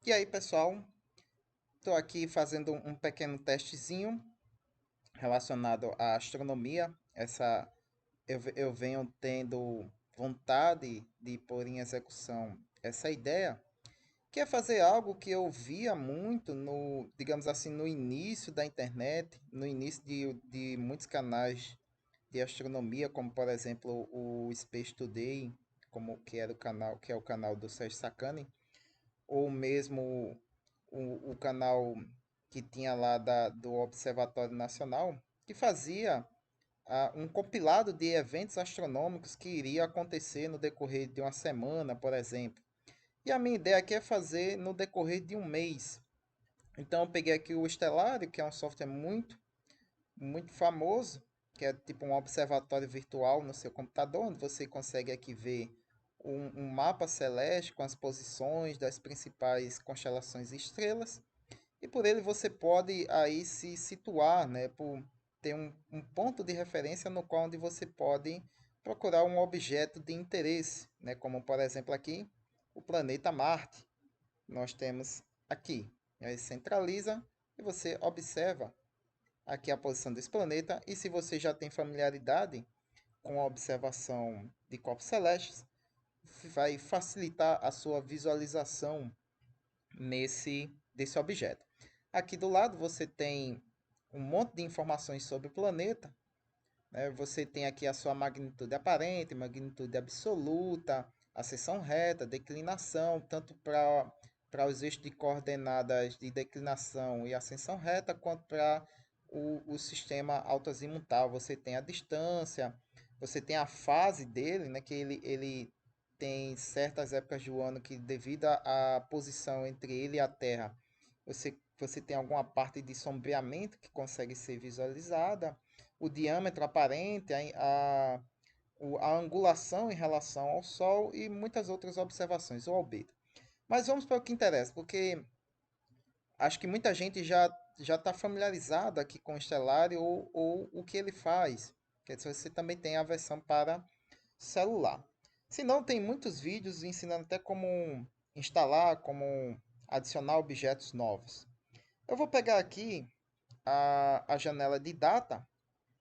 E aí, pessoal, estou aqui fazendo um pequeno testezinho relacionado à astronomia. Eu venho tendo vontade de pôr em execução essa ideia, que é fazer algo que eu via muito no, digamos assim, no início da internet, no início de muitos canais de astronomia, como por exemplo o Space Today, como que era o canal, que é o canal do Sérgio Sacani, ou mesmo o canal que tinha lá do Observatório Nacional, que fazia um compilado de eventos astronômicos que iria acontecer no decorrer de uma semana, por exemplo. E a minha ideia aqui é fazer no decorrer de um mês. Então eu peguei aqui o Stellarium, que é um software muito famoso, que é tipo um observatório virtual no seu computador, onde você consegue aqui ver um mapa celeste com as posições das principais constelações e estrelas. E por ele você pode aí se situar, né, por ter um ponto de referência no qual onde você pode procurar um objeto de interesse, né, como por exemplo aqui o planeta Marte. Nós temos aqui, aí centraliza e você observa aqui a posição desse planeta. E se você já tem familiaridade com a observação de corpos celestes, vai facilitar a sua visualização desse objeto. Aqui do lado você tem um monte de informações sobre o planeta, né? Você tem aqui a sua magnitude aparente, magnitude absoluta, a seção reta, declinação, tanto para os eixos de coordenadas de declinação e ascensão reta, quanto para o sistema autoazimutal. Você tem a distância, você tem a fase dele, né, que ele tem certas épocas do ano que, devido à posição entre ele e a Terra, você tem alguma parte de sombreamento que consegue ser visualizada, o diâmetro aparente, a angulação em relação ao Sol e muitas outras observações, o albedo. Mas vamos para o que interessa, porque acho que muita gente já está familiarizada aqui com o Stellarium ou o que ele faz. Quer dizer, você também tem a versão para celular. Se não, tem muitos vídeos ensinando até como instalar, como adicionar objetos novos. Eu vou pegar aqui a janela de data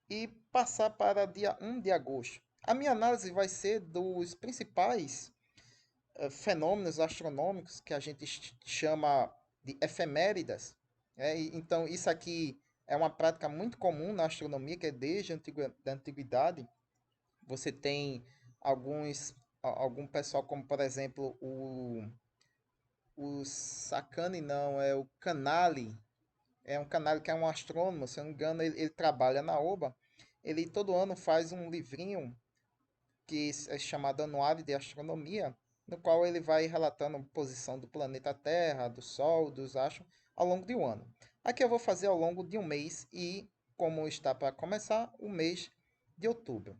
e passar para dia 1 de agosto. A minha análise vai ser dos principais fenômenos astronômicos que a gente chama de efemérides. Então, isso aqui é uma prática muito comum na astronomia, que é desde a antiguidade. Você tem algum pessoal, como por exemplo o Sacani, não, é o Canali. É um Canali que é um astrônomo, se eu não me engano, ele trabalha na OBA. Ele todo ano faz um livrinho que é chamado Anuário de Astronomia, no qual ele vai relatando a posição do planeta Terra, do Sol, dos astros, ao longo de um ano. Aqui eu vou fazer ao longo de um mês e, como está para começar, o mês de outubro.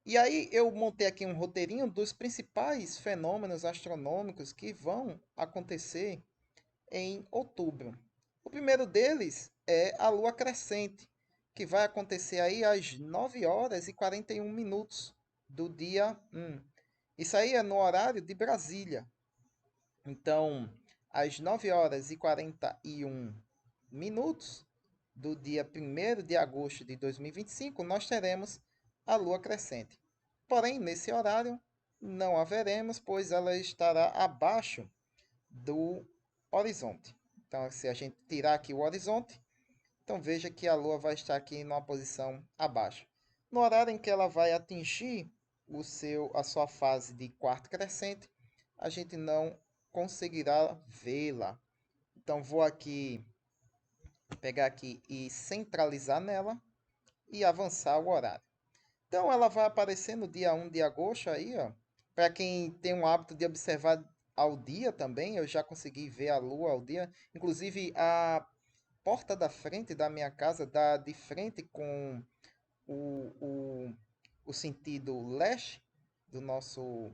E aí eu montei aqui um roteirinho dos principais fenômenos astronômicos que vão acontecer em outubro. O primeiro deles é a lua crescente, que vai acontecer aí às 9 horas e 41 minutos do dia 1. Isso aí é no horário de Brasília. Então, às 9 horas e 41 minutos do dia 1º de agosto de 2025, nós teremos a lua crescente. Porém, nesse horário, não haveremos, pois ela estará abaixo do horizonte. Então, se a gente tirar aqui o horizonte, então veja que a Lua vai estar aqui numa posição abaixo. No horário em que ela vai atingir a sua fase de quarto crescente, a gente não conseguirá vê-la. Então vou aqui pegar aqui e centralizar nela e avançar o horário. Então ela vai aparecer no dia 1 de agosto aí, ó. Para quem tem o hábito de observar ao dia também, eu já consegui ver a lua ao dia. Inclusive a porta da frente da minha casa dá de frente com o, o, o sentido leste do nosso,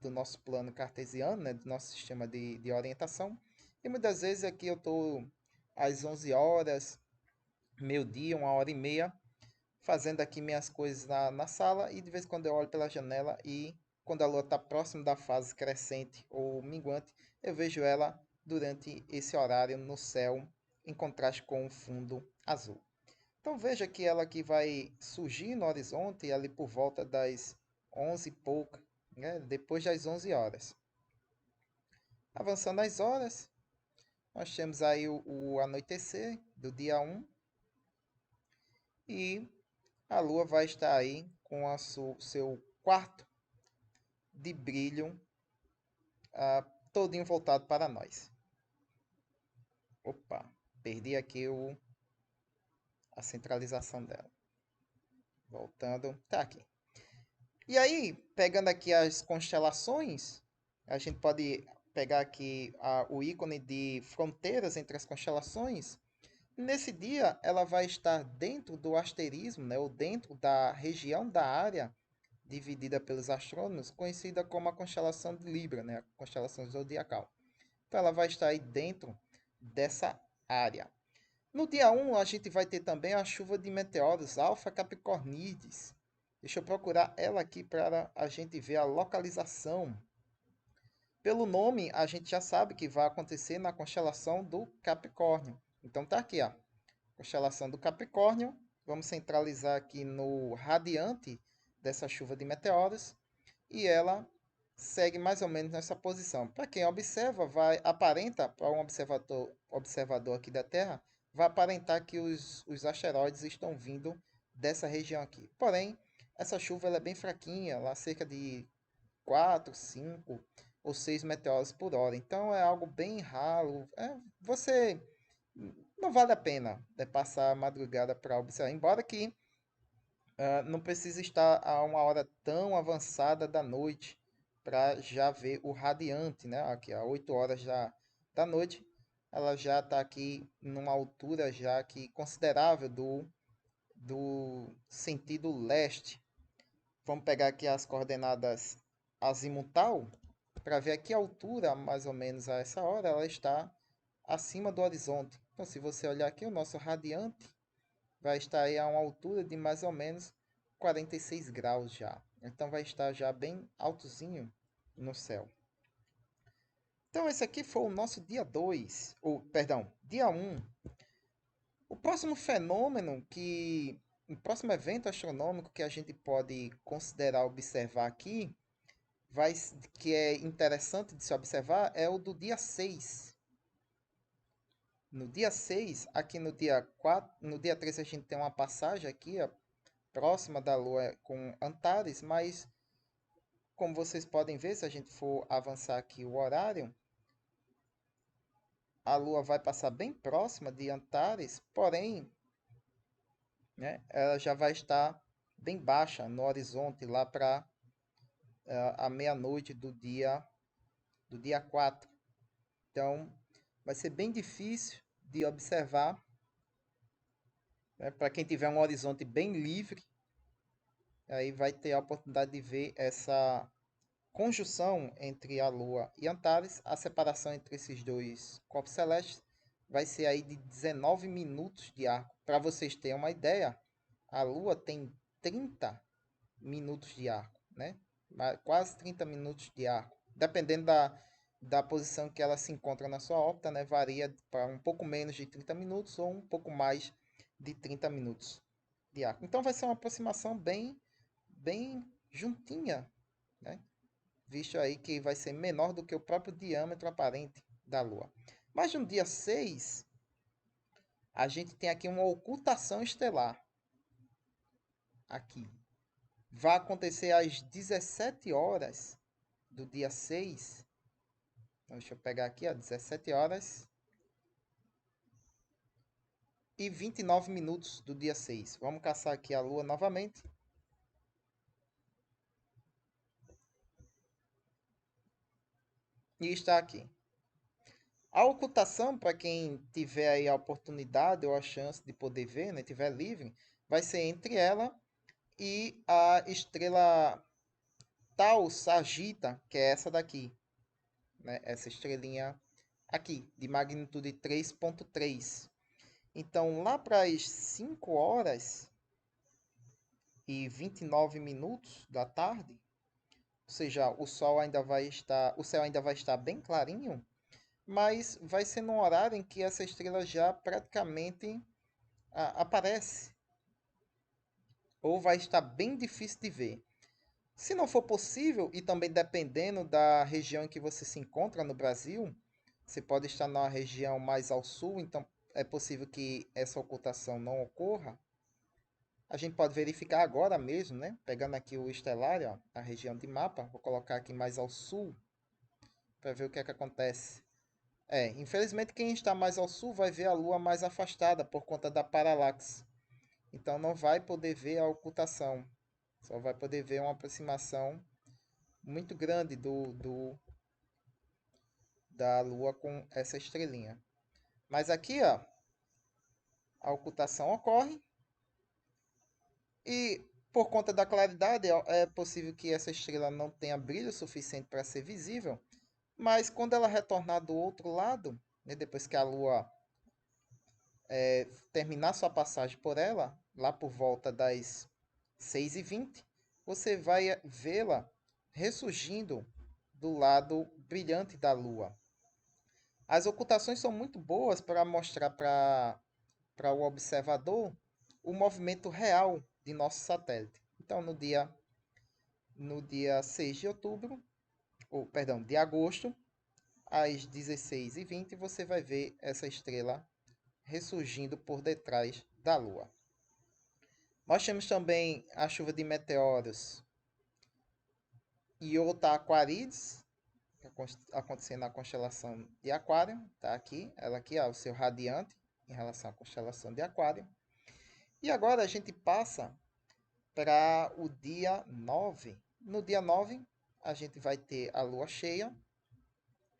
do nosso plano cartesiano, né, do nosso sistema de orientação. E muitas vezes aqui eu estou às 11 horas, meio-dia, 1 hora e meia, fazendo aqui minhas coisas na sala e de vez em quando eu olho pela janela e quando a Lua está próximo da fase crescente ou minguante, eu vejo ela durante esse horário no céu, em contraste com o fundo azul. Então veja que ela aqui vai surgir no horizonte ali por volta das 11 e pouca, né? Depois das 11 horas. Avançando as horas, nós temos aí o anoitecer do dia 1 e a Lua vai estar aí com seu quarto de brilho todinho voltado para nós. Opa, perdi aqui a centralização dela. Voltando, tá aqui. E aí, pegando aqui as constelações, a gente pode pegar aqui o ícone de fronteiras entre as constelações. Nesse dia, ela vai estar dentro do asterismo, né, ou dentro da região da área dividida pelos astrônomos, conhecida como a constelação de Libra, né, a constelação zodiacal. Então, ela vai estar aí dentro dessa área. No dia 1, a gente vai ter também a chuva de meteoros Alpha Capricornides. Deixa eu procurar ela aqui para a gente ver a localização. Pelo nome, a gente já sabe que vai acontecer na constelação do Capricórnio. Então tá aqui, ó. Constelação do Capricórnio. Vamos centralizar aqui no radiante dessa chuva de meteoros. E ela segue mais ou menos nessa posição. Para quem observa, aparenta, para um observador aqui da Terra, vai aparentar que os asteroides estão vindo dessa região aqui. Porém, essa chuva ela é bem fraquinha, lá cerca de 4, 5 ou 6 meteoros por hora. Então é algo bem ralo. Você não vale a pena passar a madrugada para observar. Embora que não precisa estar a uma hora tão avançada da noite para já ver o radiante, né? Aqui a 8 horas da noite, ela já está aqui numa altura já que considerável do sentido leste. Vamos pegar aqui as coordenadas azimutal para ver a que altura, mais ou menos a essa hora, ela está acima do horizonte. Então, se você olhar aqui, o nosso radiante vai estar aí a uma altura de mais ou menos 46 graus já. Então vai estar já bem altozinho no céu. Então esse aqui foi o nosso dia 2, ou perdão, dia 1. O próximo fenômeno o próximo evento astronômico que a gente pode considerar observar aqui, que é interessante de se observar, é o do dia 6. No dia 6, aqui no dia 4, no dia 3 a gente tem uma passagem aqui, ó, próxima da Lua com Antares, mas como vocês podem ver, se a gente for avançar aqui o horário, a Lua vai passar bem próxima de Antares, porém, né, ela já vai estar bem baixa no horizonte lá para a meia-noite do dia 4. Então, vai ser bem difícil de observar, né, para quem tiver um horizonte bem livre, aí vai ter a oportunidade de ver essa conjunção entre a Lua e Antares. A separação entre esses dois corpos celestes vai ser aí de 19 minutos de arco. Para vocês terem uma ideia, a Lua tem 30 minutos de arco, né? Quase 30 minutos de arco. Dependendo da posição que ela se encontra na sua órbita, né? Varia para um pouco menos de 30 minutos ou um pouco mais de 30 minutos de arco. Então vai ser uma aproximação bem juntinha, né? Visto aí que vai ser menor do que o próprio diâmetro aparente da Lua. Mas no dia 6, a gente tem aqui uma ocultação estelar. Aqui. Vai acontecer às 17 horas do dia 6. Então, deixa eu pegar aqui, ó, 17 horas e 29 minutos do dia 6. Vamos caçar aqui a Lua novamente. E está aqui. A ocultação, para quem tiver aí a oportunidade ou a chance de poder ver, né, tiver livre, vai ser entre ela e a estrela Tau Sagitta, que é essa daqui, né? Essa estrelinha aqui, de magnitude 3.3. Então, lá para as 5 horas e 29 minutos da tarde, seja, o céu ainda vai estar bem clarinho, mas vai ser num horário em que essa estrela já praticamente aparece, ou vai estar bem difícil de ver. Se não for possível, e também dependendo da região em que você se encontra no Brasil, você pode estar numa região mais ao sul, então é possível que essa ocultação não ocorra. A gente pode verificar agora mesmo, né? Pegando aqui o estelário, ó, a região de mapa, vou colocar aqui mais ao sul para ver o que é que acontece. Infelizmente quem está mais ao sul vai ver a Lua mais afastada por conta da paralaxe. Então não vai poder ver a ocultação. Só vai poder ver uma aproximação muito grande da Lua com essa estrelinha. Mas aqui, ó, a ocultação ocorre e por conta da claridade é possível que essa estrela não tenha brilho suficiente para ser visível, mas quando ela retornar do outro lado, né, depois que a Lua terminar sua passagem por ela, lá por volta das 6h20, você vai vê-la ressurgindo do lado brilhante da Lua. As ocultações são muito boas para mostrar para o observador o movimento real de nosso satélite. Então, no dia 6 de outubro, ou perdão, de agosto, às 16h20, você vai ver essa estrela ressurgindo por detrás da Lua. Nós temos também a chuva de meteoros Iota Aquarides, acontecendo na constelação de Aquário. Tá aqui, ela aqui, ó, o seu radiante em relação à constelação de Aquário. E agora a gente passa para o dia 9. No dia 9, a gente vai ter a lua cheia.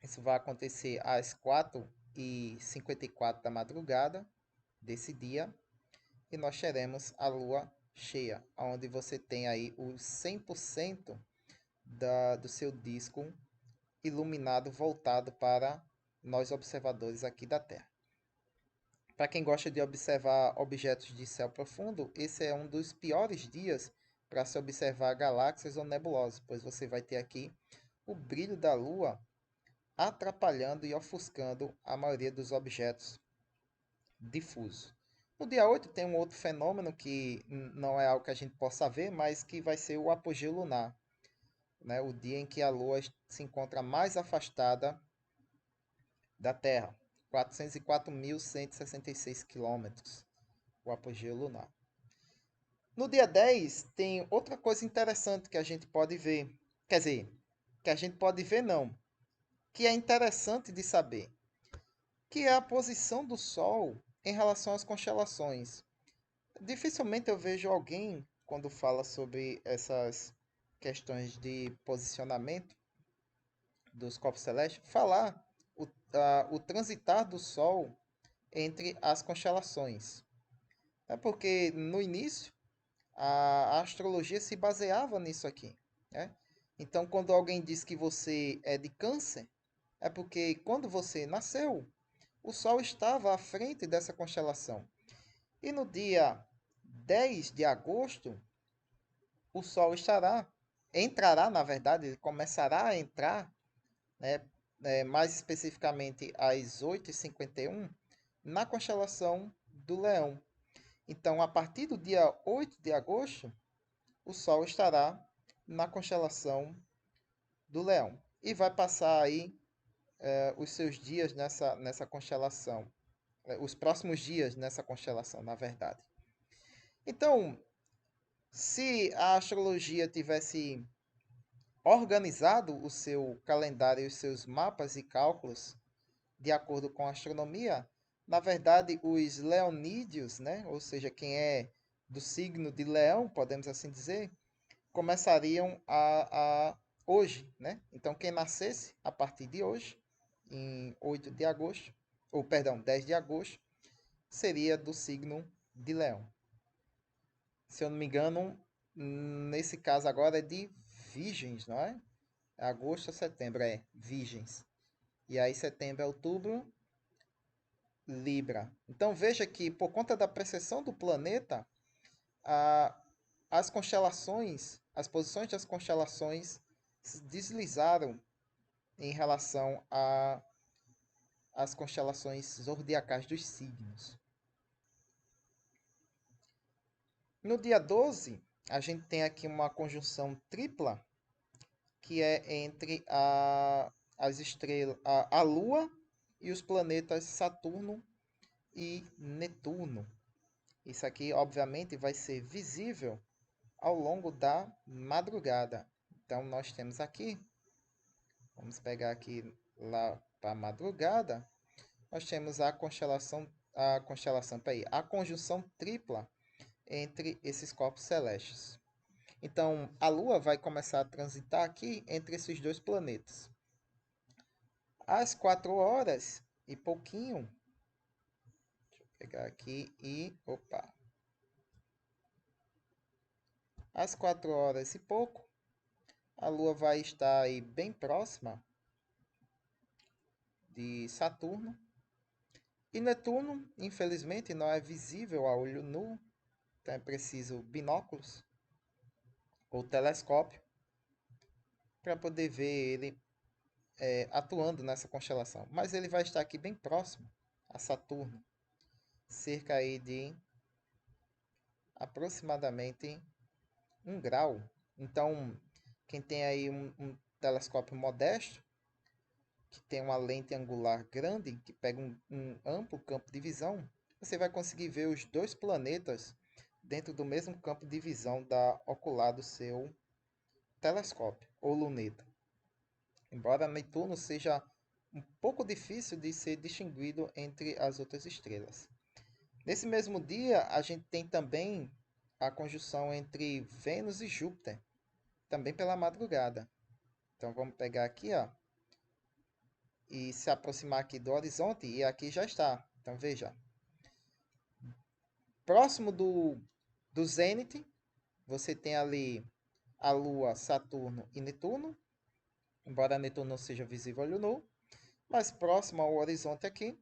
Isso vai acontecer às 4h54 da madrugada desse dia. E nós teremos a lua cheia, onde você tem aí o 100% do seu disco iluminado, voltado para nós observadores aqui da Terra. Para quem gosta de observar objetos de céu profundo, esse é um dos piores dias para se observar galáxias ou nebulosas, pois você vai ter aqui o brilho da Lua atrapalhando e ofuscando a maioria dos objetos difusos. No dia 8 tem um outro fenômeno que não é algo que a gente possa ver, mas que vai ser o apogeu lunar, né? O dia em que a Lua se encontra mais afastada da Terra, 404.166 quilômetros, o apogeu lunar. No dia 10 tem outra coisa interessante que a gente pode ver. Quer dizer, que a gente pode ver não, que é interessante de saber, que é a posição do Sol em relação às constelações. Dificilmente eu vejo alguém, quando fala sobre essas questões de posicionamento dos corpos celestes, falar o transitar do Sol entre as constelações. É porque no início a astrologia se baseava nisso aqui, né? Então, quando alguém diz que você é de Câncer, é porque quando você nasceu, o Sol estava à frente dessa constelação. E no dia 10 de agosto, o Sol entrará, na verdade, ele começará a entrar, né, mais especificamente às 8h51, na constelação do Leão. Então, a partir do dia 8 de agosto, o Sol estará na constelação do Leão e vai passar aí os seus dias nessa constelação, os próximos dias nessa constelação, na verdade. Então, se a astrologia tivesse organizado o seu calendário e os seus mapas e cálculos de acordo com a astronomia, na verdade, os leonídeos, né, ou seja, quem é do signo de Leão, podemos assim dizer, começariam a hoje, né? Então, quem nascesse a partir de hoje, em 8 de agosto, ou perdão, 10 de agosto, seria do signo de Leão. Se eu não me engano, nesse caso agora é de Virgens, não é? Agosto a setembro, Virgens. E aí setembro a outubro, Libra. Então veja que por conta da precessão do planeta, a, as constelações, as posições das constelações deslizaram em relação às constelações zodiacais dos signos. No dia 12, a gente tem aqui uma conjunção tripla, que é entre as estrelas, a Lua e os planetas Saturno e Netuno. Isso aqui, obviamente, vai ser visível ao longo da madrugada. Então, nós temos aqui, vamos pegar aqui lá para a madrugada, nós temos a conjunção tripla entre esses corpos celestes. Então, a Lua vai começar a transitar aqui entre esses dois planetas. Às 4 horas e pouquinho, deixa eu pegar aqui e, opa, às 4 horas e pouco, a Lua vai estar aí bem próxima de Saturno. E Netuno, infelizmente, não é visível a olho nu, então é preciso binóculos ou telescópio para poder ver ele atuando nessa constelação. Mas ele vai estar aqui bem próximo a Saturno, cerca aí de aproximadamente 1 grau. Então, quem tem aí um telescópio modesto, que tem uma lente angular grande, que pega um amplo campo de visão, você vai conseguir ver os dois planetas dentro do mesmo campo de visão da ocular do seu telescópio ou luneta. Embora Netuno seja um pouco difícil de ser distinguido entre as outras estrelas. Nesse mesmo dia, a gente tem também a conjunção entre Vênus e Júpiter, também pela madrugada. Então vamos pegar aqui, ó, e se aproximar aqui do horizonte, e aqui já está. Então veja, próximo do zênite, você tem ali a Lua, Saturno e Netuno, embora Netuno não seja visível a olho nu, mas próximo ao horizonte aqui,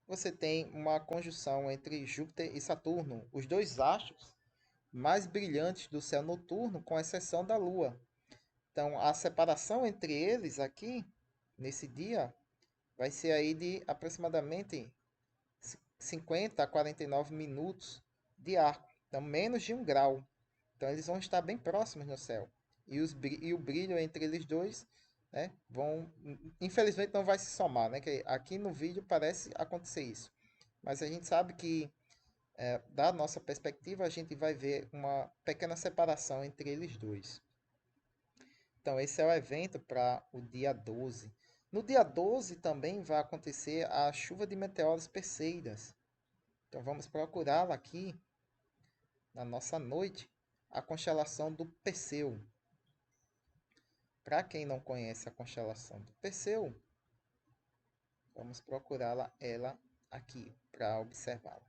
você tem uma conjunção entre Júpiter e Saturno, os dois astros mais brilhantes do céu noturno, com exceção da Lua. Então, a separação entre eles aqui, nesse dia, vai ser aí de aproximadamente 50 a 49 minutos de arco. Então, menos de 1 grau. Então, eles vão estar bem próximos no céu. E o brilho entre eles dois, né, infelizmente não vai se somar, né? Que aqui no vídeo parece acontecer isso. Mas a gente sabe que, da nossa perspectiva, a gente vai ver uma pequena separação entre eles dois. Então, esse é o evento para o dia 12. No dia 12 também vai acontecer a chuva de meteoros Perseidas. Então, vamos procurá-la aqui na nossa noite, a constelação do Perseu. Para quem não conhece a constelação do Perseu, vamos procurá-la ela aqui para observá-la.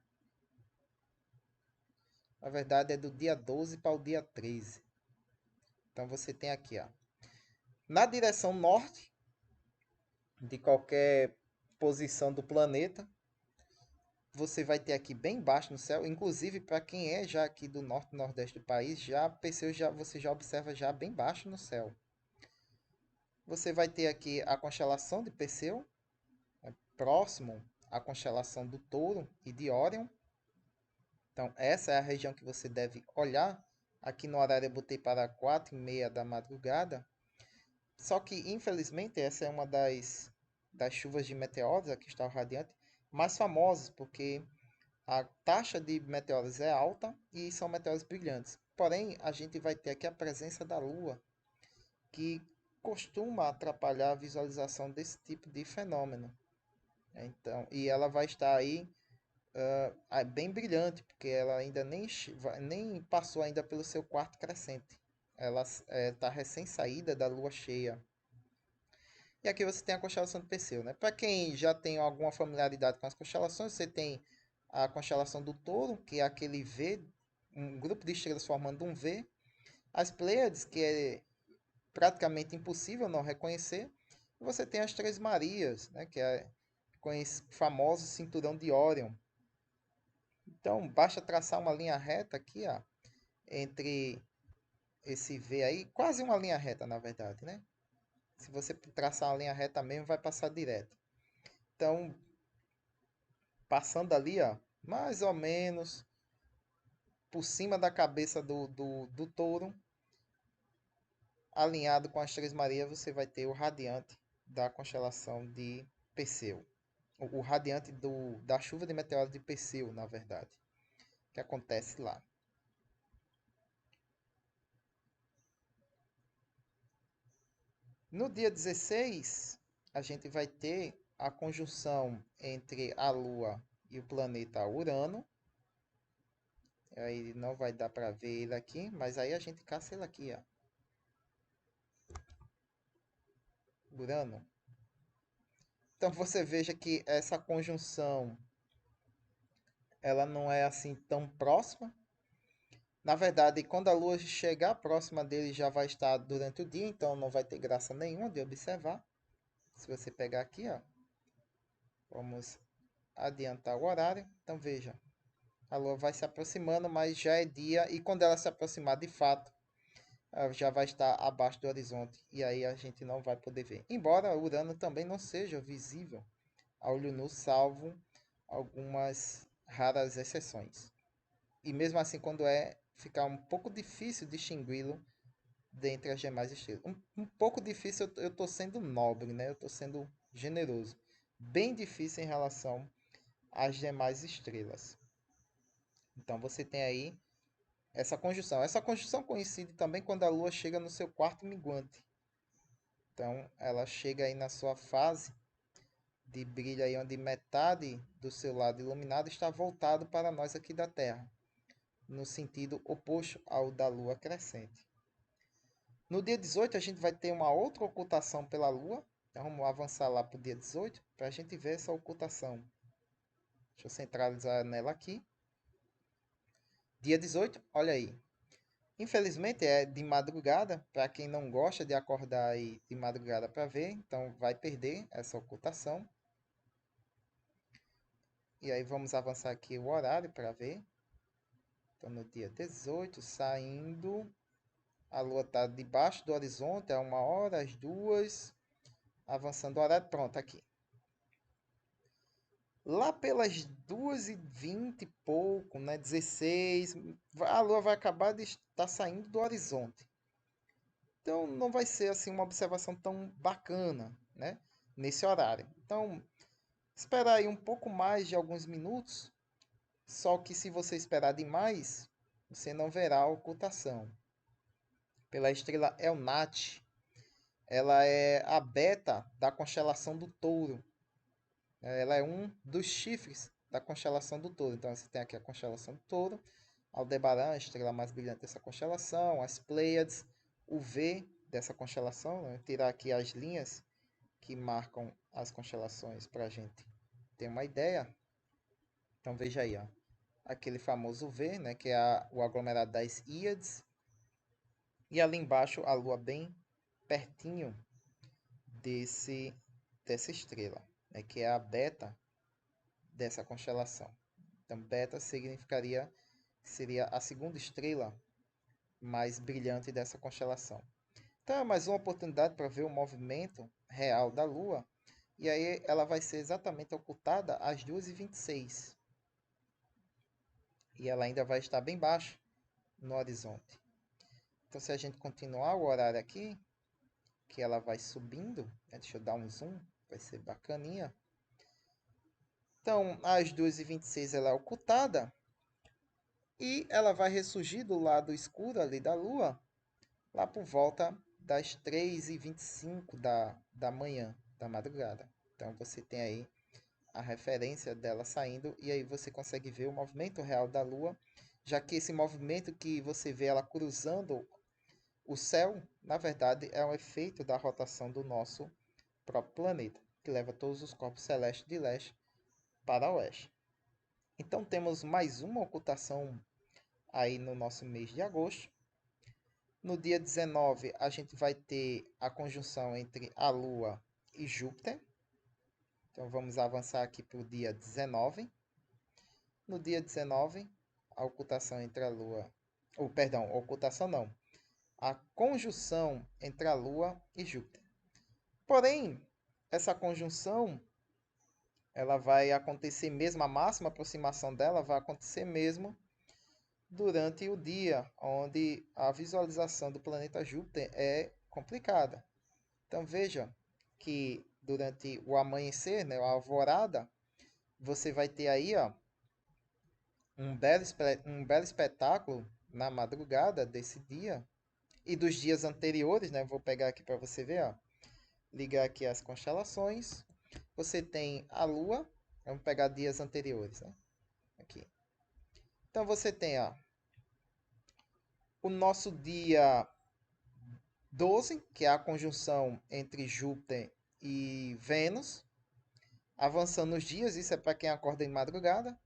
Na verdade, é do dia 12 para o dia 13. Então, você tem aqui, ó, na direção norte de qualquer posição do planeta, você vai ter aqui bem baixo no céu, inclusive para quem é já aqui do norte e nordeste do país, você já observa já bem baixo no céu. Você vai ter aqui a constelação de Perseu, próximo à constelação do Touro e de Órion. Então, essa é a região que você deve olhar. Aqui no horário eu botei para 4h30 da madrugada. Só que, infelizmente, essa é uma das chuvas de meteoros, aqui está o radiante, mais famosas, porque a taxa de meteoros é alta e são meteoros brilhantes. Porém, a gente vai ter aqui a presença da Lua, que costuma atrapalhar a visualização desse tipo de fenômeno. Então, e ela vai estar aí bem brilhante, porque ela ainda nem passou ainda pelo seu quarto crescente. Ela está recém-saída da lua cheia. E aqui você tem a constelação do Perseu, né? Para quem já tem alguma familiaridade com as constelações, você tem a constelação do Touro, que é aquele V, um grupo de estrelas formando um V. As Pleiades, que é praticamente impossível não reconhecer. E você tem as Três Marias, né? Que é o famoso cinturão de Órion. Então, basta traçar uma linha reta aqui, ó, entre esse V aí, quase uma linha reta, na verdade, né? Se você traçar uma linha reta mesmo, vai passar direto. Então, passando ali, ó, mais ou menos por cima da cabeça do touro, alinhado com as Três Marias, você vai ter o radiante da constelação de Perseu. O radiante da chuva de meteoros de Perseu, na verdade, que acontece lá. No dia 16, a gente vai ter a conjunção entre a Lua e o planeta Urano. Aí não vai dar para ver ele aqui, mas aí a gente caça ele aqui, ó. Urano. Então você veja que essa conjunção ela não é assim tão próxima. Na verdade, quando a Lua chegar próxima dele, já vai estar durante o dia, então não vai ter graça nenhuma de observar. Se você pegar aqui, ó, vamos adiantar o horário. Então veja, a Lua vai se aproximando, mas já é dia, e quando ela se aproximar de fato, ela já vai estar abaixo do horizonte, e aí a gente não vai poder ver. Embora Urano também não seja visível a olho nu, salvo algumas raras exceções. E mesmo assim, quando ficar um pouco difícil distingui-lo dentre as demais estrelas. Um pouco difícil, eu estou sendo nobre, né? Eu estou sendo generoso. Bem difícil em relação às demais estrelas. Então você tem aí essa conjunção. Essa conjunção coincide também quando a Lua chega no seu quarto minguante. Então ela chega aí na sua fase de brilho aí onde metade do seu lado iluminado está voltado para nós aqui da Terra, no sentido oposto ao da Lua crescente. No dia 18 a gente vai ter uma outra ocultação pela Lua. Então vamos avançar lá para o dia 18 para a gente ver essa ocultação. Deixa eu centralizar nela aqui. Dia 18, olha aí. Infelizmente é de madrugada, para quem não gosta de acordar aí de madrugada para ver, então vai perder essa ocultação. E aí vamos avançar aqui o horário para ver. Então no dia 18, saindo, a Lua está debaixo do horizonte, é 1 hora, às 2, avançando o horário, pronto, aqui. Lá pelas 2h20 e pouco, né, 16, a Lua vai acabar de estar saindo do horizonte. Então não vai ser assim uma observação tão bacana, né, nesse horário. Então, esperar aí um pouco mais de alguns minutos, só que se você esperar demais, você não verá a ocultação. Pela estrela Elnat, ela é a beta da constelação do Touro. Ela é um dos chifres da constelação do Touro. Então você tem aqui a constelação do Touro, Aldebaran, a estrela mais brilhante dessa constelação, as Pleiades, o V dessa constelação, né? Tirar aqui as linhas que marcam as constelações para a gente ter uma ideia. Então veja aí, ó, aquele famoso V, né, que é o aglomerado das Íades, e ali embaixo a Lua bem pertinho dessa estrela, né, que é a beta dessa constelação. Então, beta significaria seria a segunda estrela mais brilhante dessa constelação. Então, é mais uma oportunidade para ver o movimento real da Lua. E aí ela vai ser exatamente ocultada às 2h26. E ela ainda vai estar bem baixa no horizonte. Então, se a gente continuar o horário aqui, que ela vai subindo, né? Deixa eu dar um zoom, vai ser bacaninha. Então, às 2h26 ela é ocultada. E ela vai ressurgir do lado escuro ali da Lua, lá por volta das 3h25 da manhã, da madrugada. Então você tem aí a referência dela saindo, e aí você consegue ver o movimento real da Lua, já que esse movimento que você vê ela cruzando o céu, na verdade, é um efeito da rotação do nosso próprio planeta, que leva todos os corpos celestes de leste para oeste. Então temos mais uma ocultação aí no nosso mês de agosto. No dia 19, a gente vai ter a conjunção entre a Lua e Júpiter. Então vamos avançar aqui para o dia 19. No dia 19, a ocultação entre a Lua... Perdão, ocultação não. a conjunção entre a Lua e Júpiter. Porém, essa conjunção ela vai acontecer mesmo, a máxima aproximação dela vai acontecer mesmo durante o dia, onde a visualização do planeta Júpiter é complicada. Então veja que durante o amanhecer, né, a alvorada, você vai ter aí ó, um belo espetáculo na madrugada desse dia e dos dias anteriores, né? Vou pegar aqui para você ver, ó. Ligar aqui as constelações. Você tem a Lua, vamos pegar dias anteriores, né? Aqui. Então você tem, ó, o nosso dia 12, que é a conjunção entre Júpiter e Vênus, avançando os dias, isso é para quem acorda em madrugada.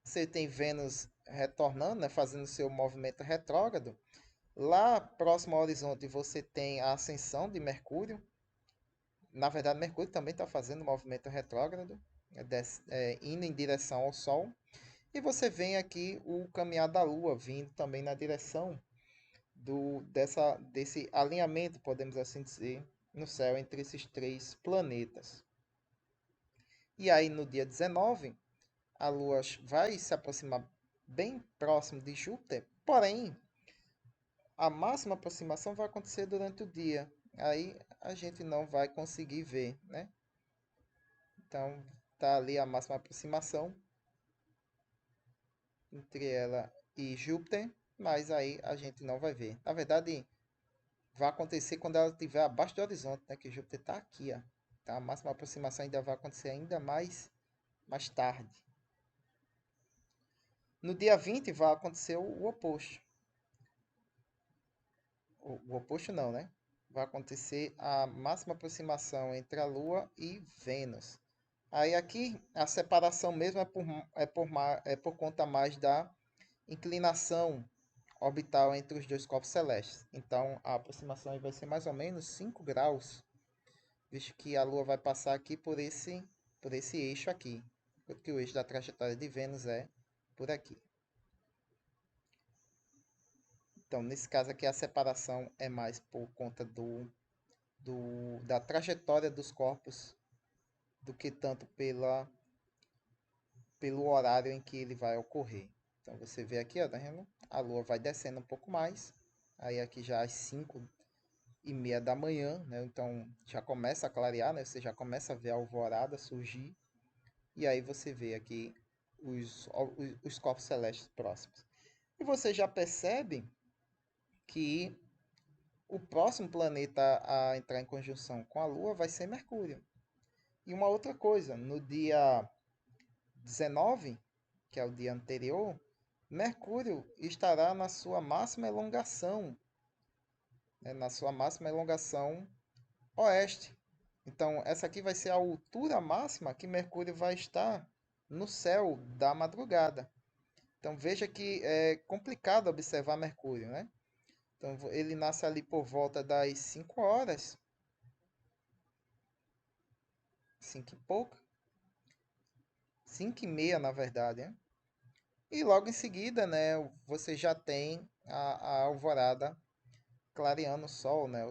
Você tem Vênus retornando, né, fazendo seu movimento retrógrado. Lá próximo ao horizonte você tem a ascensão de Mercúrio. Na verdade, Mercúrio também está fazendo movimento retrógrado, indo em direção ao Sol. E você vem aqui o caminhar da Lua, vindo também na direção desse alinhamento, podemos assim dizer, no céu entre esses três planetas. E aí no dia 19, a Lua vai se aproximar bem próximo de Júpiter, porém a máxima aproximação vai acontecer durante o dia. Aí a gente não vai conseguir ver, né? Então tá ali a máxima aproximação entre ela e Júpiter, mas aí a gente não vai ver. Na verdade, vai acontecer quando ela estiver abaixo do horizonte, né? Que Júpiter está aqui, ó. Então, a máxima aproximação ainda vai acontecer ainda mais tarde. No dia 20 vai acontecer o oposto. O oposto não, né? Vai acontecer a máxima aproximação entre a Lua e Vênus. Aí aqui a separação mesmo é por conta mais da inclinação orbital entre os dois corpos celestes. Então a aproximação aí vai ser mais ou menos 5 graus, visto que a Lua vai passar aqui por esse eixo aqui, porque o eixo da trajetória de Vênus é por aqui. Então, nesse caso aqui, a separação é mais por conta da trajetória dos corpos do que tanto pelo horário em que ele vai ocorrer. Então, você vê aqui, ó, tá vendo? A Lua vai descendo um pouco mais. Aí aqui já às 5h30 da manhã, né? Então, já começa a clarear, né? Você já começa a ver a alvorada surgir. E aí você vê aqui os corpos celestes próximos. E você já percebe que o próximo planeta a entrar em conjunção com a Lua vai ser Mercúrio. E uma outra coisa, no dia 19, que é o dia anterior, Mercúrio estará na sua máxima elongação, né, na sua máxima elongação oeste. Então, essa aqui vai ser a altura máxima que Mercúrio vai estar no céu da madrugada. Então, veja que é complicado observar Mercúrio, né? Então, ele nasce ali por volta das 5 horas, 5 e pouco, 5h30, na verdade, né? E logo em seguida, né, você já tem a alvorada clareando o sol, né?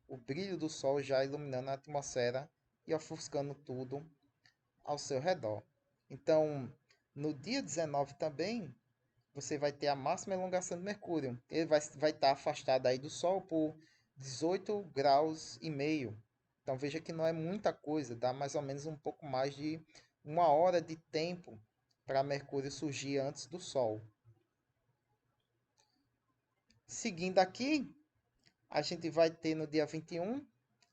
O brilho do sol já iluminando a atmosfera e ofuscando tudo ao seu redor. Então, no dia 19 também, você vai ter a máxima elongação de Mercúrio. Ele vai estar afastado aí do Sol por 18 graus e meio. Então veja que não é muita coisa, dá mais ou menos um pouco mais de 1 hora de tempo para Mercúrio surgir antes do Sol. Seguindo aqui, a gente vai ter no dia 21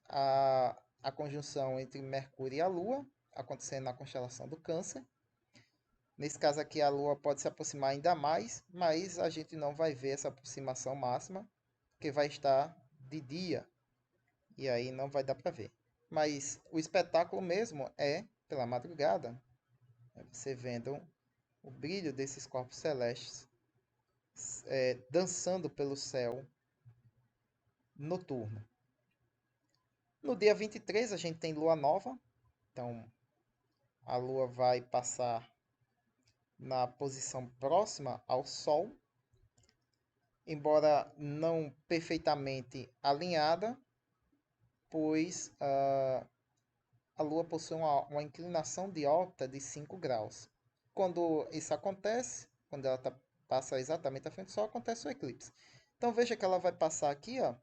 a conjunção entre Mercúrio e a Lua, acontecendo na constelação do Câncer. Nesse caso aqui, a Lua pode se aproximar ainda mais, mas a gente não vai ver essa aproximação máxima, porque vai estar de dia, e aí não vai dar para ver. Mas o espetáculo mesmo é pela madrugada, né? Você vendo o brilho desses corpos celestes dançando pelo céu noturno. No dia 23 a gente tem lua nova, então a lua vai passar na posição próxima ao Sol. embora não perfeitamente alinhada, pois a Lua possui uma inclinação de órbita de 5 graus. Quando isso acontece, quando ela passa exatamente à frente do Sol, acontece o eclipse. Então veja que ela vai passar aqui, ó.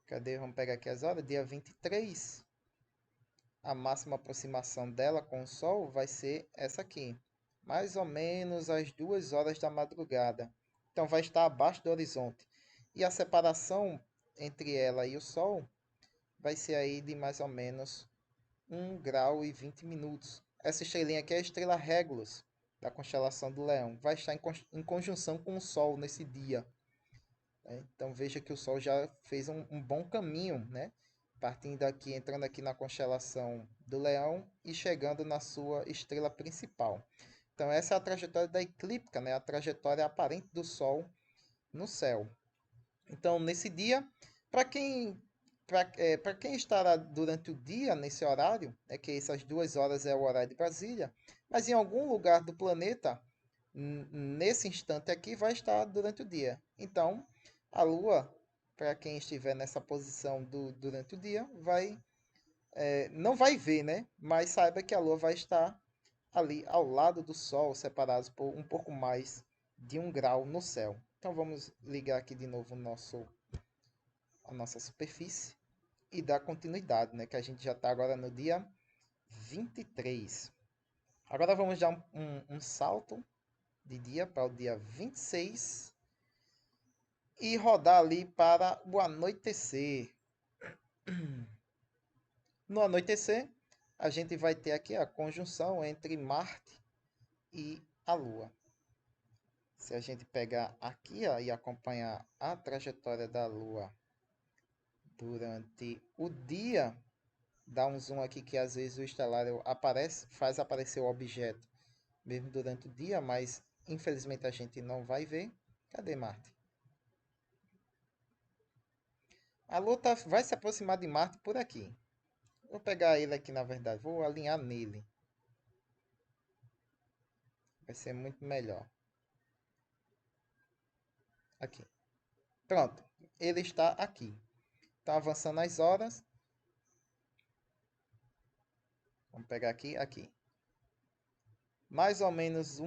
Cadê? Vamos pegar aqui as horas. Dia 23. A máxima aproximação dela com o Sol vai ser essa aqui. Mais ou menos às 2 horas da madrugada. Então vai estar abaixo do horizonte. E a separação entre ela e o Sol vai ser aí de mais ou menos 1 grau e 20 minutos. Essa estrelinha aqui é a estrela Regulus, da constelação do Leão. Vai estar em conjunção com o Sol nesse dia. Né? Então veja que o Sol já fez um bom caminho, né? Partindo aqui, entrando aqui na constelação do Leão e chegando na sua estrela principal. Então essa é a trajetória da eclíptica, né? A trajetória aparente do Sol no céu. Então nesse dia, para quem para quem estará durante o dia nesse horário, é que essas 2 horas é o horário de Brasília, mas em algum lugar do planeta, nesse instante aqui, vai estar durante o dia. Então, a Lua, para quem estiver nessa posição durante o dia, não vai ver, né? Mas saiba que a Lua vai estar ali ao lado do Sol, separados por um pouco mais de 1 grau no céu. Então vamos ligar aqui de novo a nossa superfície e dar continuidade, né? Que a gente já está agora no dia 23. Agora vamos dar um salto de dia para o dia 26 e rodar ali para o anoitecer. No anoitecer, a gente vai ter aqui a conjunção entre Marte e a Lua. Se a gente pegar aqui ó, e acompanhar a trajetória da Lua durante o dia, dá um zoom aqui que às vezes o estelário faz aparecer o objeto mesmo durante o dia, mas infelizmente a gente não vai ver. Cadê Marte? A Lua vai se aproximar de Marte por aqui. Vou pegar ele aqui, na verdade. Vou alinhar nele. Vai ser muito melhor. Aqui. Pronto. Ele está aqui. Então, avançando as horas. Vamos pegar aqui, aqui. Mais ou menos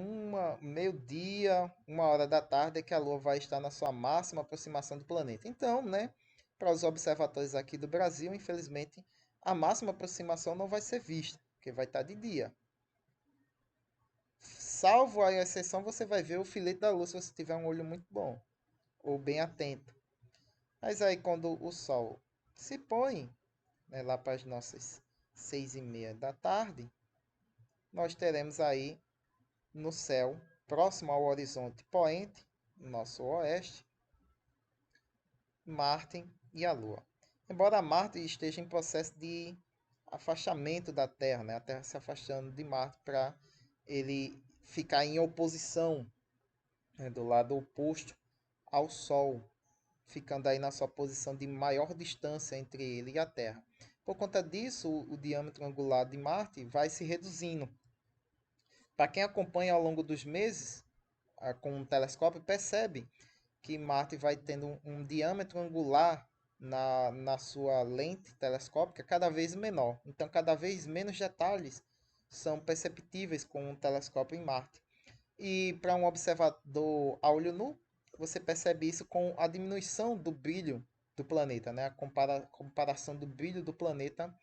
meio-dia, 1 hora da tarde é que a Lua vai estar na sua máxima aproximação do planeta. Então, né, para os observatórios aqui do Brasil, infelizmente, a máxima aproximação não vai ser vista, porque vai estar de dia. Salvo a exceção, você vai ver o filete da Lua se você tiver um olho muito bom, ou bem atento. Mas aí quando o Sol se põe, né, lá para as nossas 6h30 da tarde, nós teremos aí no céu, próximo ao horizonte poente, nosso oeste, Marte e a Lua. Embora Marte esteja em processo de afastamento da Terra, né? A Terra se afastando de Marte para ele ficar em oposição, né, do lado oposto ao Sol, ficando aí na sua posição de maior distância entre ele e a Terra. Por conta disso, o diâmetro angular de Marte vai se reduzindo. Para quem acompanha ao longo dos meses com um telescópio, percebe que Marte vai tendo um diâmetro angular na sua lente telescópica cada vez menor. Então, cada vez menos detalhes são perceptíveis com um telescópio em Marte. E para um observador a olho nu, você percebe isso com a diminuição do brilho do planeta, né? A comparação do brilho do planeta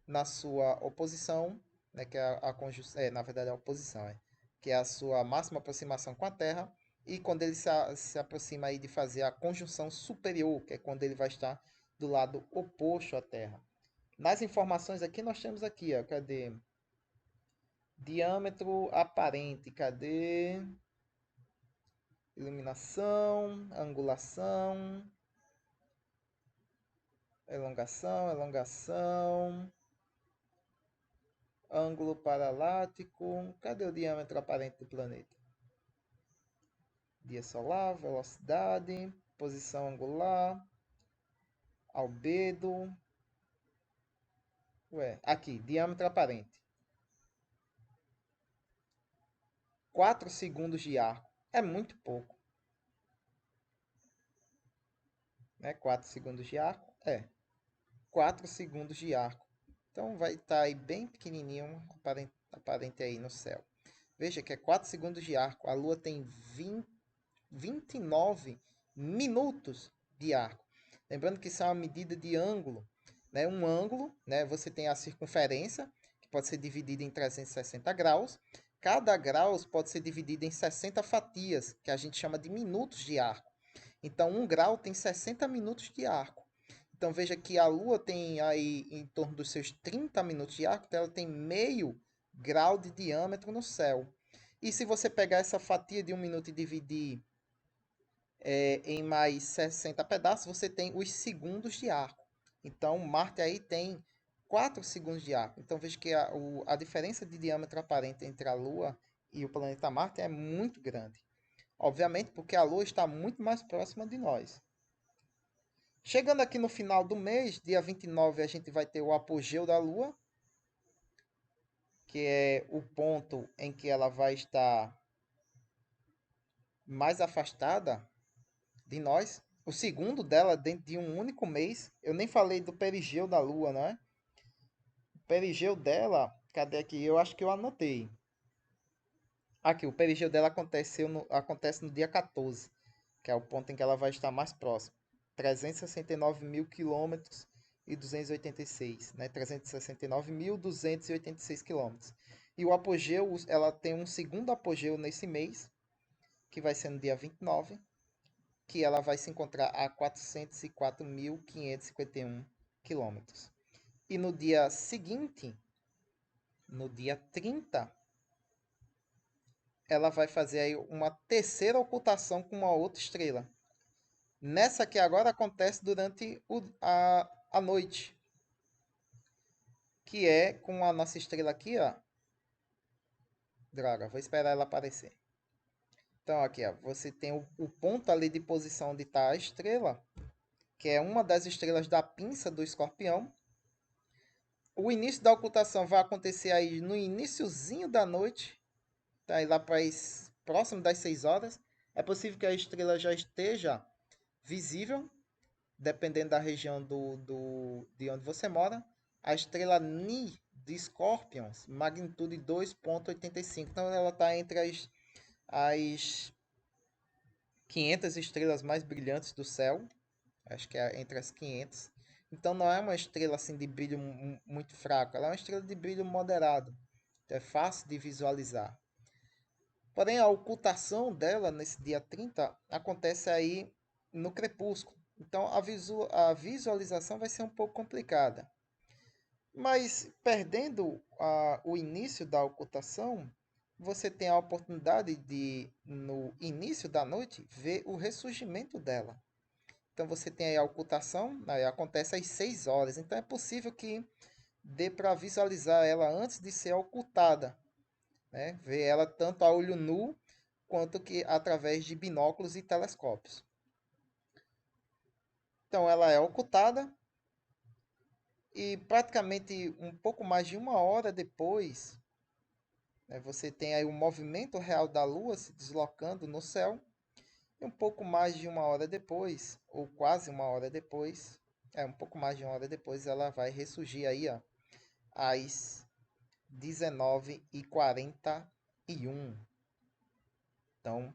na sua oposição, né? Que é a conjunção, na verdade, a oposição, que é a sua máxima aproximação com a Terra, e quando ele se aproxima aí de fazer a conjunção superior, que é quando ele vai estar do lado oposto à Terra. Nas informações aqui, nós temos aqui, ó, cadê? Diâmetro aparente, cadê? Iluminação, angulação, elongação, ângulo paralático. Cadê o diâmetro aparente do planeta? Dia solar, velocidade, posição angular, albedo. Ué, aqui, diâmetro aparente. 4 segundos de arco. É muito pouco. né? 4 segundos de arco. 4 segundos de arco. Então vai estar aí bem pequenininho, aparente aí no céu. Veja que é 4 segundos de arco. A Lua tem 29 minutos de arco. Lembrando que isso é uma medida de ângulo. Né? Um ângulo, né? Você tem a circunferência, que pode ser dividida em 360 graus. Cada grau pode ser dividido em 60 fatias, que a gente chama de minutos de arco. Então, um grau tem 60 minutos de arco. Então, veja que a Lua tem aí em torno dos seus 30 minutos de arco, então ela tem meio grau de diâmetro no céu. E se você pegar essa fatia de 1 minuto e dividir em mais 60 pedaços, você tem os segundos de arco. Então, Marte aí tem 4 segundos de arco. Então, veja que a diferença de diâmetro aparente entre a Lua e o planeta Marte é muito grande. Obviamente, porque a Lua está muito mais próxima de nós. Chegando aqui no final do mês, dia 29, a gente vai ter o apogeu da Lua, que é o ponto em que ela vai estar mais afastada de nós. O segundo dela dentro de um único mês. Eu nem falei do perigeu da Lua, não é? O perigeu dela, cadê aqui? Eu acho que eu anotei. Aqui, o perigeu dela acontece no dia 14, que é o ponto em que ela vai estar mais próxima. 369 mil quilômetros e 286, né? 369.286 quilômetros. E o apogeu, ela tem um segundo apogeu nesse mês, que vai ser no dia 29, que ela vai se encontrar a 404.551 quilômetros. E no dia seguinte, no dia 30, ela vai fazer aí uma terceira ocultação com uma outra estrela. Nessa que agora acontece durante a noite, que é com a nossa estrela aqui, ó. Droga, vou esperar ela aparecer. Então aqui, ó, você tem o ponto ali de posição onde está a estrela, que é uma das estrelas da pinça do Escorpião. O início da ocultação vai acontecer aí no iniciozinho da noite, tá aí lá para próximo das 6 horas. É possível que a estrela já esteja visível, dependendo da região de onde você mora. A estrela Ni de Scorpions, magnitude 2,85. Então ela está entre as 500 estrelas mais brilhantes do céu. Acho que é entre as 500. Então não é uma estrela assim de brilho muito fraco. Ela é uma estrela de brilho moderado. Então é fácil de visualizar. Porém, a ocultação dela nesse dia 30 acontece aí no crepúsculo. Então a visualização vai ser um pouco complicada. Mas perdendo o início da ocultação, você tem a oportunidade de, no início da noite, ver o ressurgimento dela. Então você tem aí a ocultação, aí acontece às 6 horas. Então é possível que dê para visualizar ela antes de ser ocultada, né? Ver ela tanto a olho nu quanto que através de binóculos e telescópios. Então ela é ocultada e praticamente um pouco mais de 1 hora depois, né, você tem aí o movimento real da Lua se deslocando no céu. E um pouco mais de 1 hora depois, ou quase 1 hora depois, um pouco mais de 1 hora depois, ela vai ressurgir aí, ó, às 19h41. Então,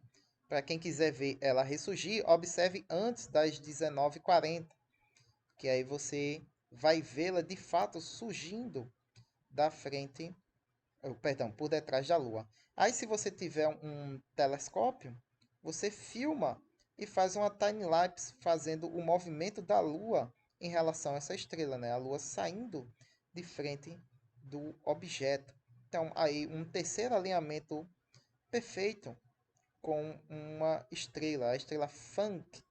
para quem quiser ver ela ressurgir, observe antes das 19h40, que aí você vai vê-la de fato surgindo da frente, perdão, por detrás da Lua. Aí, se você tiver um telescópio, você filma e faz uma time-lapse fazendo o movimento da Lua em relação a essa estrela, né? A Lua saindo de frente do objeto. Então, aí um terceiro alinhamento perfeito com uma estrela, a estrela Funk,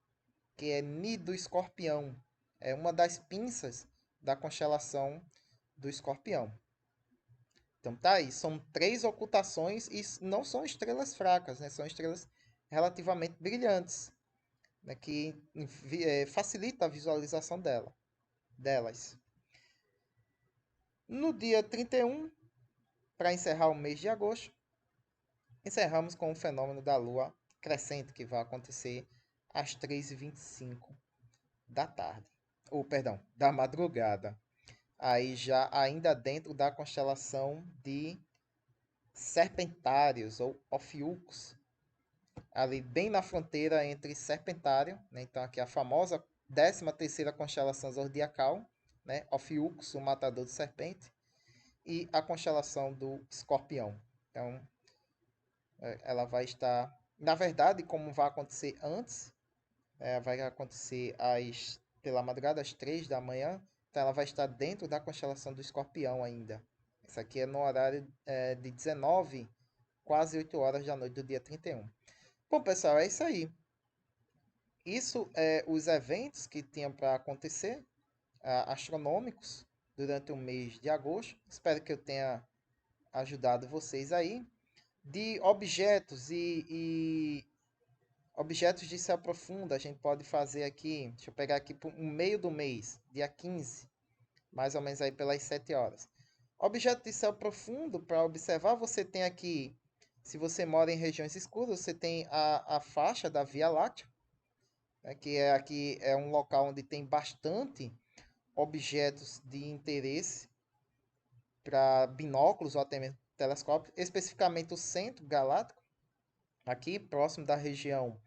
que é Nido Escorpião. É uma das pinças da constelação do Escorpião. Então tá aí, são 3 ocultações e não são estrelas fracas, né? São estrelas relativamente brilhantes, né? Que facilita a visualização delas. No dia 31, para encerrar o mês de agosto, encerramos com o fenômeno da Lua crescente, que vai acontecer às 3h25 da tarde. Ou, perdão, da madrugada. Aí já ainda dentro da constelação de Serpentários ou Ophiuchus, ali bem na fronteira entre Serpentário, né? Então aqui a famosa 13ª constelação zodiacal, né? Ophiuchus, o matador de serpente, e a constelação do Escorpião. Então ela vai estar, na verdade, como vai acontecer antes, vai acontecer pela madrugada às 3 da manhã, então ela vai estar dentro da constelação do Escorpião ainda. Isso aqui é no horário de 19, quase 8 horas da noite do dia 31. Bom, pessoal, é isso aí. Isso é os eventos que tinham para acontecer, astronômicos, durante o mês de agosto. Espero que eu tenha ajudado vocês aí. De objetos e objetos de céu profundo, a gente pode fazer aqui, deixa eu pegar aqui no meio do mês, dia 15, mais ou menos aí pelas 7 horas. Objeto de céu profundo, para observar, você tem aqui, se você mora em regiões escuras, você tem a faixa da Via Láctea, né, que é aqui é um local onde tem bastante objetos de interesse para binóculos ou até mesmo telescópios, especificamente o centro galáctico, aqui próximo da região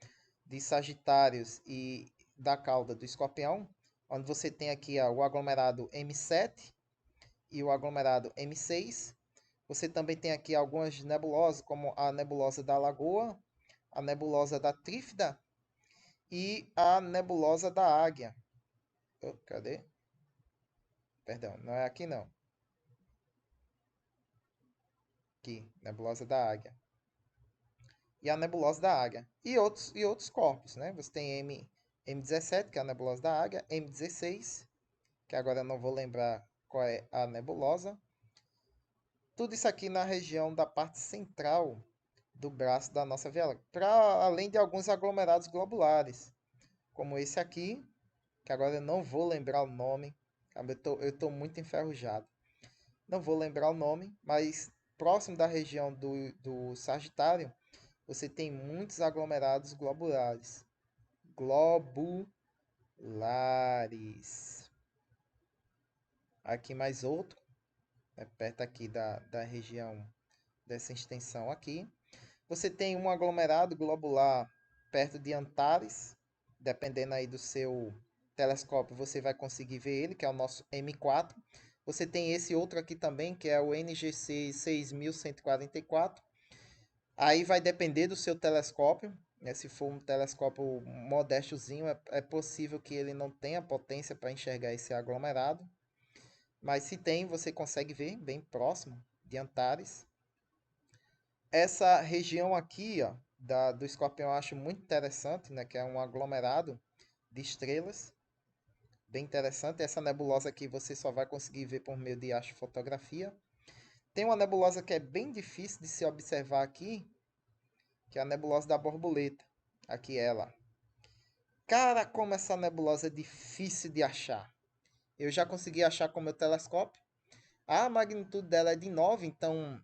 de Sagitários e da cauda do Escorpião, onde você tem aqui o aglomerado M7 e o aglomerado M6. Você também tem aqui algumas nebulosas, como a nebulosa da Lagoa, a nebulosa da Trífida e a nebulosa da Águia. Oh, cadê? Perdão, não é aqui não. Aqui, nebulosa da Águia. E a nebulosa da Águia. E outros corpos, né? Você tem M17, que é a nebulosa da Águia, M16, que agora eu não vou lembrar qual é a nebulosa. Tudo isso aqui na região da parte central do braço da nossa Via Láctea, para além de alguns aglomerados globulares, como esse aqui, que agora eu não vou lembrar o nome. Eu tô muito enferrujado. Não vou lembrar o nome, mas próximo da região do Sagitário, você tem muitos aglomerados globulares. Globulares. Aqui mais outro, perto aqui da região dessa extensão aqui. Você tem um aglomerado globular perto de Antares, dependendo aí do seu telescópio, você vai conseguir ver ele, que é o nosso M4. Você tem esse outro aqui também, que é o NGC 6144. Aí vai depender do seu telescópio, né? Se for um telescópio modestozinho, é possível que ele não tenha potência para enxergar esse aglomerado. Mas se tem, você consegue ver bem próximo de Antares. Essa região aqui, ó, do Escorpião, eu acho muito interessante, né? Que é um aglomerado de estrelas. Bem interessante. Essa nebulosa aqui você só vai conseguir ver por meio de astrofotografia. Tem uma nebulosa que é bem difícil de se observar aqui, que é a nebulosa da borboleta. Aqui ela. Cara, como essa nebulosa é difícil de achar. Eu já consegui achar com o meu telescópio. A magnitude dela é de 9, então.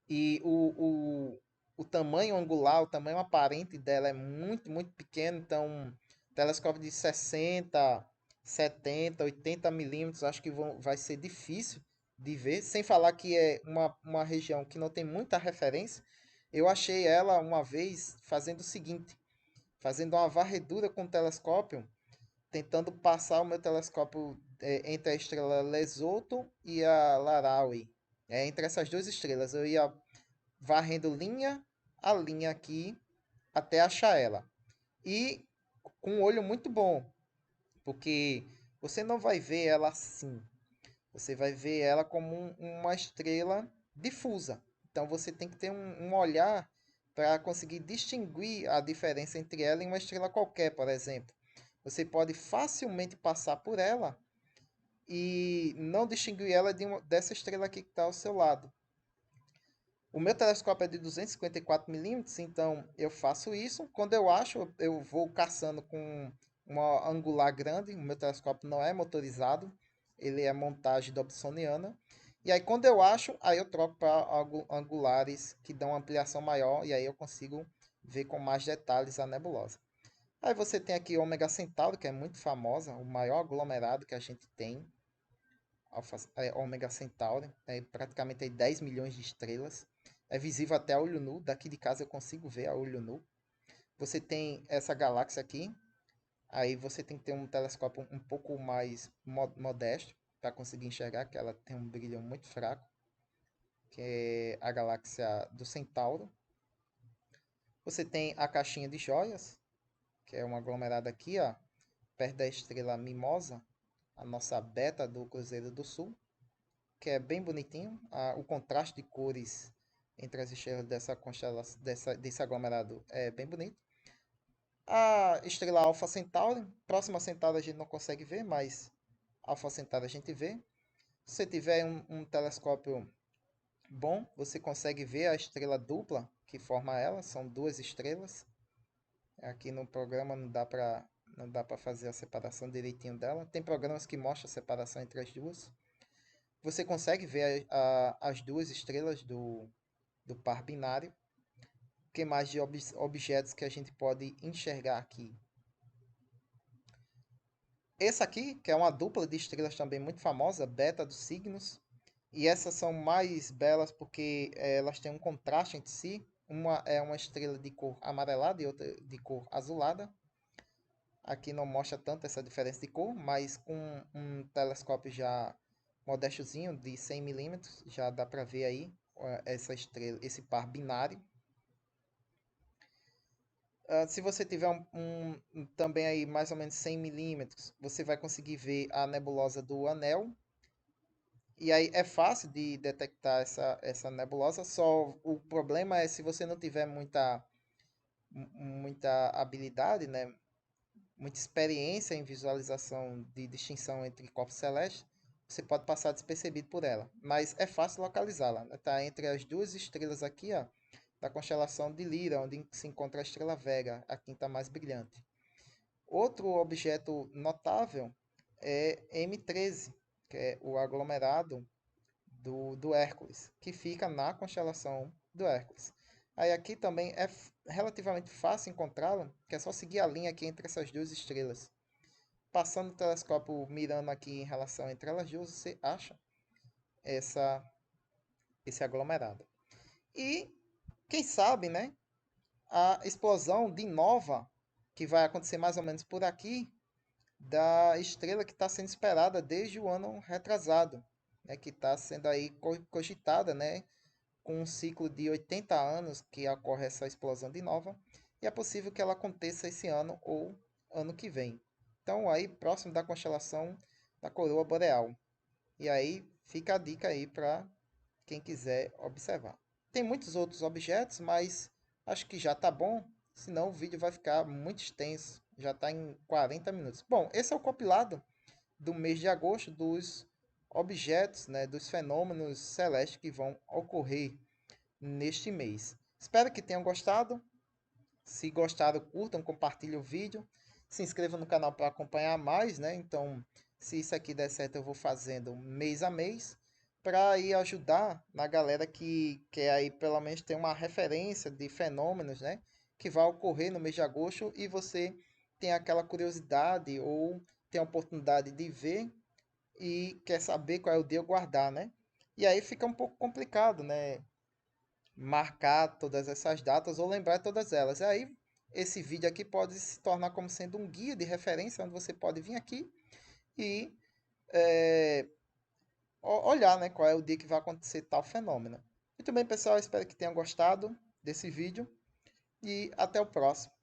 E o tamanho angular, o tamanho aparente dela é muito, muito pequeno. Então, telescópio de 60, 70, 80 milímetros, acho que vai ser difícil de ver. Sem falar que é uma região que não tem muita referência. Eu achei ela uma vez fazendo o seguinte: fazendo uma varredura com o telescópio, tentando passar o meu telescópio entre a estrela Lesoto e a Laraui. Entre essas duas estrelas, eu ia varrendo linha a linha aqui até achar ela. E com um olho muito bom, porque você não vai ver ela assim. Você vai ver ela como uma estrela difusa. Então você tem que ter um olhar para conseguir distinguir a diferença entre ela e uma estrela qualquer, por exemplo. Você pode facilmente passar por ela e não distinguir ela dessa estrela aqui que está ao seu lado. O meu telescópio é de 254 milímetros, então eu faço isso. Quando eu acho, eu vou caçando com uma angular grande. O meu telescópio não é motorizado, ele é montagem dobsoniana. E aí, quando eu acho, aí eu troco para angulares que dão ampliação maior e aí eu consigo ver com mais detalhes a nebulosa. Aí você tem aqui Ômega Centauri, que é muito famosa, o maior aglomerado que a gente tem, Ômega Centauri, é praticamente aí 10 milhões de estrelas. É visível até a olho nu, daqui de casa eu consigo ver a olho nu. Você tem essa galáxia aqui, aí você tem que ter um telescópio um pouco mais modesto para conseguir enxergar, que ela tem um brilho muito fraco, que é a galáxia do Centauro. Você tem a caixinha de joias, que é um aglomerado aqui, ó, perto da estrela Mimosa, a nossa beta do Cruzeiro do Sul, que é bem bonitinho. O contraste de cores entre as estrelas dessa constelação, desse aglomerado é bem bonito. A estrela Alpha Centauri, próxima Centauri a gente não consegue ver, mas Alpha Centauri a gente vê. Se você tiver um telescópio bom, você consegue ver a estrela dupla que forma ela, são duas estrelas. Aqui no programa não dá para fazer a separação direitinho dela. Tem programas que mostram a separação entre as duas. Você consegue ver as duas estrelas do par binário. O que mais de objetos que a gente pode enxergar aqui? Essa aqui, que é uma dupla de estrelas também muito famosa, Beta dos Signos. E essas são mais belas porque elas têm um contraste entre si. Uma é uma estrela de cor amarelada e outra de cor azulada. Aqui não mostra tanto essa diferença de cor, mas com um telescópio já modestozinho de 100 milímetros já dá para ver aí essa estrela, esse par binário. Se você tiver também aí mais ou menos 100 milímetros, você vai conseguir ver a nebulosa do Anel. E aí é fácil de detectar essa nebulosa, só o problema é se você não tiver muita habilidade, né? Muita experiência em visualização de distinção entre corpos celestes, você pode passar despercebido por ela. Mas é fácil localizá-la. Está entre as duas estrelas aqui, ó, da constelação de Lira, onde se encontra a estrela Vega, a quinta mais brilhante. Outro objeto notável é M13, que é o aglomerado do Hércules, que fica na constelação do Hércules. Aí aqui também é relativamente fácil encontrá-lo, que é só seguir a linha aqui entre essas duas estrelas. Passando o telescópio mirando aqui em relação entre elas duas, você acha essa, esse aglomerado. E, quem sabe, né, a explosão de nova, que vai acontecer mais ou menos por aqui, da estrela que está sendo esperada desde o ano retrasado, né, que está sendo aí cogitada, né, com um ciclo de 80 anos que ocorre essa explosão de nova, e é possível que ela aconteça esse ano ou ano que vem. Então, aí próximo da constelação da Coroa Boreal. E aí fica a dica aí para quem quiser observar. Tem muitos outros objetos, mas acho que já está bom, senão o vídeo vai ficar muito extenso. Já está em 40 minutos. Bom, esse é o compilado do mês de agosto dos objetos, né, dos fenômenos celestes que vão ocorrer neste mês. Espero que tenham gostado. Se gostaram, curtam, compartilhem o vídeo. Se inscrevam no canal para acompanhar mais, né? Então, se isso aqui der certo, eu vou fazendo mês a mês para aí ajudar na galera que quer aí pelo menos ter uma referência de fenômenos, né? Que vai ocorrer no mês de agosto e você tem aquela curiosidade ou tem a oportunidade de ver e quer saber qual é o dia guardar, né? E aí fica um pouco complicado, né? Marcar todas essas datas ou lembrar todas elas. E aí, esse vídeo aqui pode se tornar como sendo um guia de referência, onde você pode vir aqui e é, olhar, né, qual é o dia que vai acontecer tal fenômeno. Muito bem, pessoal, espero que tenham gostado desse vídeo e até o próximo.